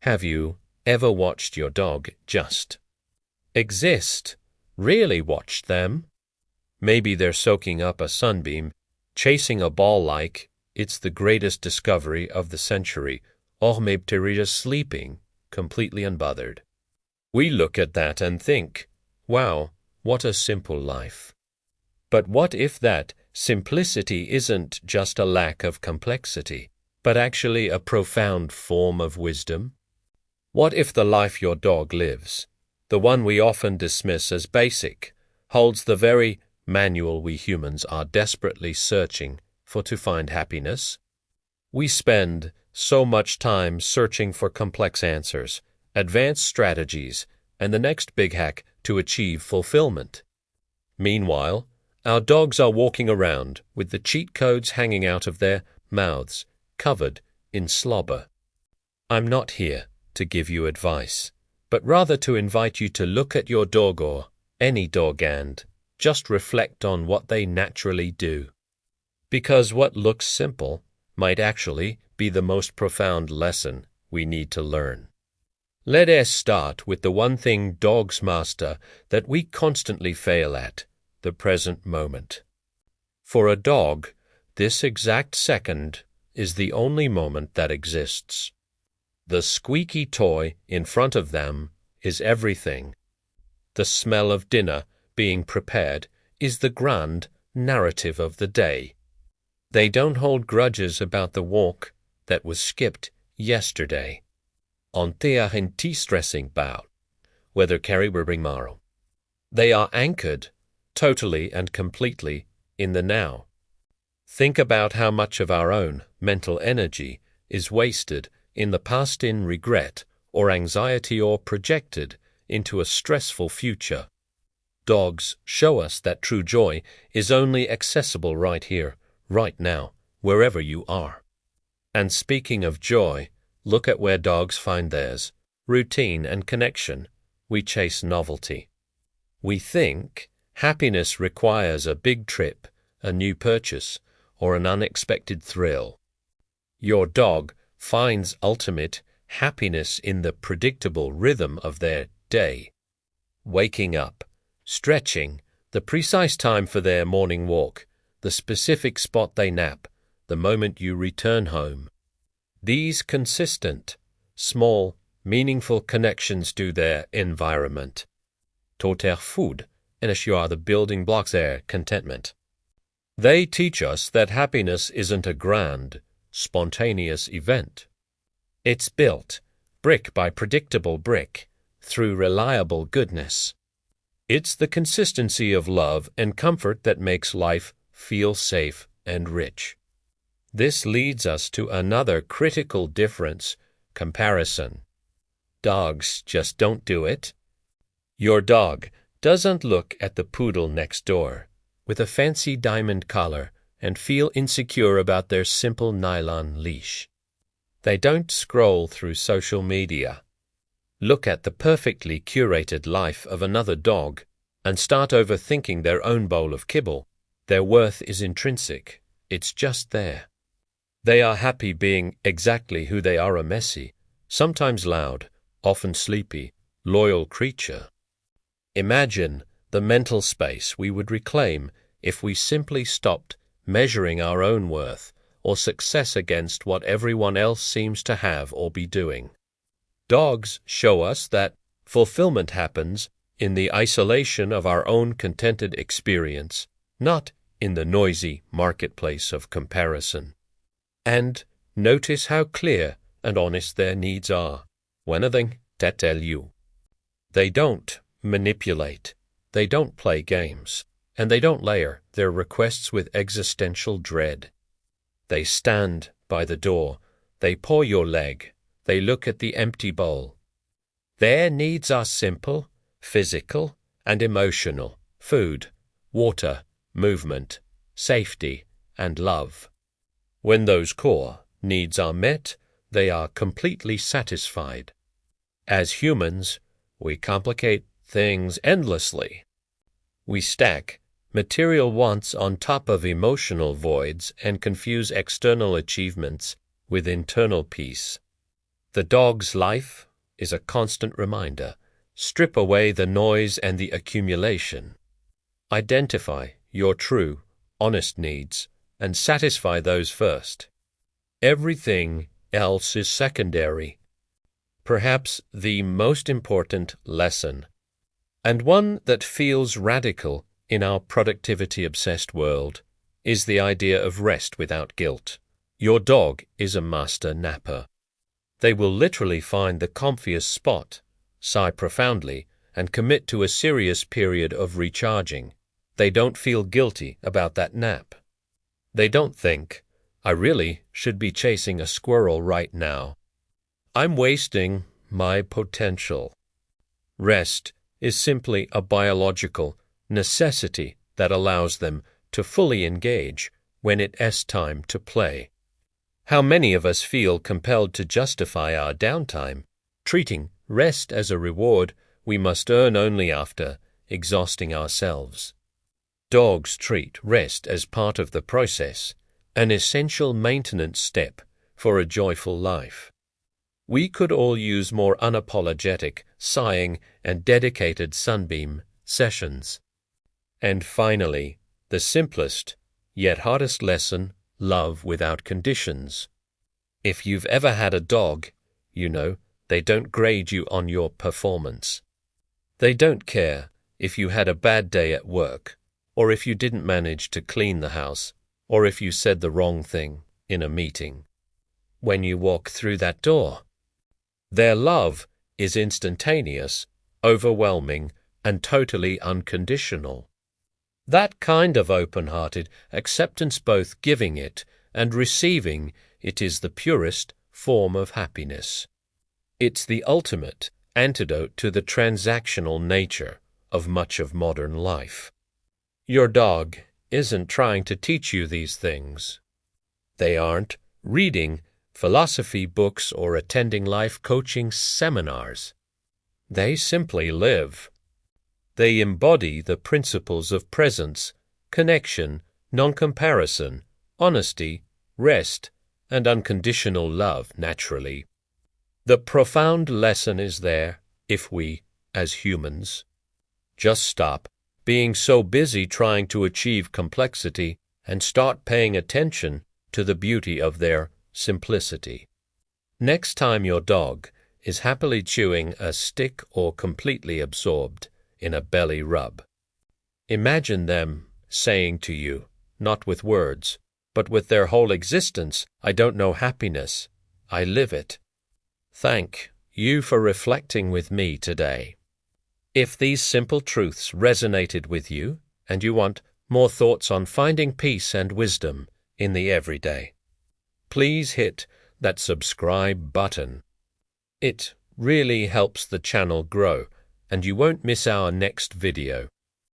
Have you ever watched your dog just exist? Really watched them? Maybe they're soaking up a sunbeam, chasing a ball like it's the greatest discovery of the century, or maybe they're just sleeping, completely unbothered. We look at that and think, wow, what a simple life. But what if that simplicity isn't just a lack of complexity, but actually a profound form of wisdom? What if the life your dog lives, the one we often dismiss as basic, holds the very manual we humans are desperately searching for to find happiness? We spend so much time searching for complex answers, advanced strategies, and the next big hack to achieve fulfillment. Meanwhile, our dogs are walking around with the cheat codes hanging out of their mouths, covered in slobber. I'm not here to give you advice, but rather to invite you to look at your dog or any dog and just reflect on what they naturally do. Because what looks simple might actually be the most profound lesson we need to learn. Let us start with the one thing dogs master that we constantly fail at, the present moment. For a dog, this exact second is the only moment that exists. The squeaky toy in front of them is everything. The smell of dinner being prepared is the grand narrative of the day. They don't hold grudges about the walk that was skipped yesterday. On tea stressing bout, whether carry maro. They are anchored, totally and completely, in the now. Think about how much of our own mental energy is wasted in the past in regret or anxiety or projected into a stressful future. Dogs show us that true joy is only accessible right here, right now, wherever you are. And speaking of joy, look at where dogs find theirs, routine and connection. We chase novelty. We think happiness requires a big trip, a new purchase, or an unexpected thrill. Your dog finds ultimate happiness in the predictable rhythm of their day. Waking up, stretching, the precise time for their morning walk, the specific spot they nap, the moment you return home. These consistent, small, meaningful connections to their environment. To their food, and as you are the building blocks their contentment. They teach us that happiness isn't a grand, spontaneous event. It's built, brick by predictable brick, through reliable goodness. It's the consistency of love and comfort that makes life feel safe and rich. This leads us to another critical difference, comparison. Dogs just don't do it. Your dog doesn't look at the poodle next door with a fancy diamond collar and feel insecure about their simple nylon leash. They don't scroll through social media, look at the perfectly curated life of another dog, and start overthinking their own bowl of kibble. Their worth is intrinsic. It's just there. They are happy being exactly who they are, a messy, sometimes loud, often sleepy, loyal creature. Imagine the mental space we would reclaim if we simply stopped measuring our own worth or success against what everyone else seems to have or be doing. Dogs show us that fulfillment happens in the isolation of our own contented experience, not in the noisy marketplace of comparison. And notice how clear and honest their needs are. One thing to tell you. They don't manipulate, they don't play games, and they don't layer their requests with existential dread. They stand by the door, they paw your leg, they look at the empty bowl. Their needs are simple, physical, and emotional: food, water, movement, safety, and love. When those core needs are met, they are completely satisfied. As humans, we complicate things endlessly. We stack material wants on top of emotional voids and confuse external achievements with internal peace. The dog's life is a constant reminder. Strip away the noise and the accumulation. Identify your true, honest needs and satisfy those first. Everything else is secondary. Perhaps the most important lesson, and one that feels radical in our productivity-obsessed world, is the idea of rest without guilt. Your dog is a master napper. They will literally find the comfiest spot, sigh profoundly, and commit to a serious period of recharging. They don't feel guilty about that nap. They don't think, I really should be chasing a squirrel right now. I'm wasting my potential. Rest is simply a biological necessity that allows them to fully engage when it's time to play. How many of us feel compelled to justify our downtime, treating rest as a reward we must earn only after exhausting ourselves? Dogs treat rest as part of the process, an essential maintenance step for a joyful life. We could all use more unapologetic, sighing, and dedicated sunbeam sessions. And finally, the simplest, yet hardest lesson, love without conditions. If you've ever had a dog, you know they don't grade you on your performance. They don't care if you had a bad day at work, or if you didn't manage to clean the house, or if you said the wrong thing in a meeting. When you walk through that door, their love is instantaneous, overwhelming, and totally unconditional. That kind of open-hearted acceptance, both giving it and receiving it, is the purest form of happiness. It's the ultimate antidote to the transactional nature of much of modern life. Your dog isn't trying to teach you these things. They aren't reading philosophy books or attending life coaching seminars. They simply live. They embody the principles of presence, connection, non-comparison, honesty, rest, and unconditional love, naturally. The profound lesson is there if we, as humans, just stop being so busy trying to achieve complexity and start paying attention to the beauty of their simplicity. Next time your dog is happily chewing a stick or completely absorbed in a belly rub, imagine them saying to you, not with words, but with their whole existence, I don't know happiness, I live it. Thank you for reflecting with me today. If these simple truths resonated with you and you want more thoughts on finding peace and wisdom in the everyday, please hit that subscribe button. It really helps the channel grow, and you won't miss our next video.